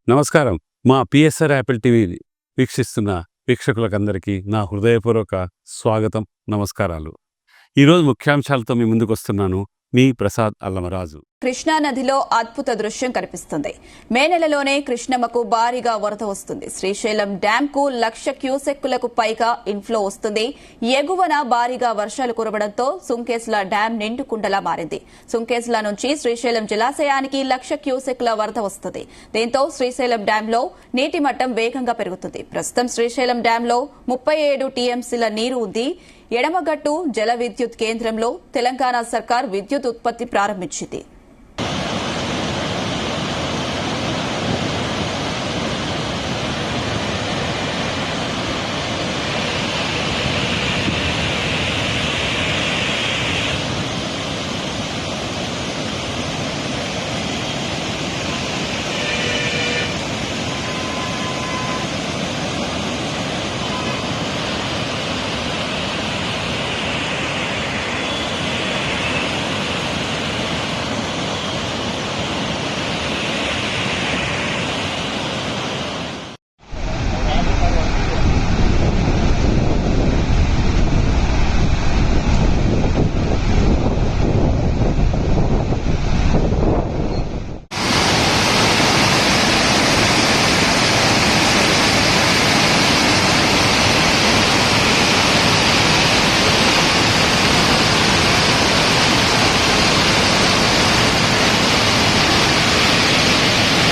నమస్కారం. మా PSR Apple TV వీక్షిస్తున్న వీక్షకులకందరికీ నా హృదయపూర్వక స్వాగతం, నమస్కారాలు. ఈరోజు ముఖ్యాంశాలతో మీ ముందుకు వస్తున్నాను. మీ ప్రసాద్ అల్లమరాజు. కృష్ణా నదిలో అద్భుత దృశ్యం కనిపిస్తుంది. మే నెలలోనే కృష్ణమ్మకు భారీగా వరద వస్తుంది. శ్రీశైలం డ్యాం కు 1,00,000 క్యూసెక్కులకు పైగా ఇన్ఫ్లో వస్తుంది. ఎగువన భారీగా వర్షాలు కురవడంతో సుంకేసుల డ్యాం నిండుకుండలా మారింది. సుంకేసుల నుంచి శ్రీశైలం జలాశయానికి 1,00,000 క్యూసెక్కుల వరద వస్తుంది. దీంతో శ్రీశైలం డ్యాంలో నీటి మట్టం వేగంగా పెరుగుతుంది. ప్రస్తుతం శ్రీశైలం డ్యాంలో 37 టీఎంసీల నీరు ఉంది. ఎడమగట్టు జల విద్యుత్ కేంద్రంలో తెలంగాణ సర్కార్ విద్యుత్ ఉత్పత్తి ప్రారంభించింది.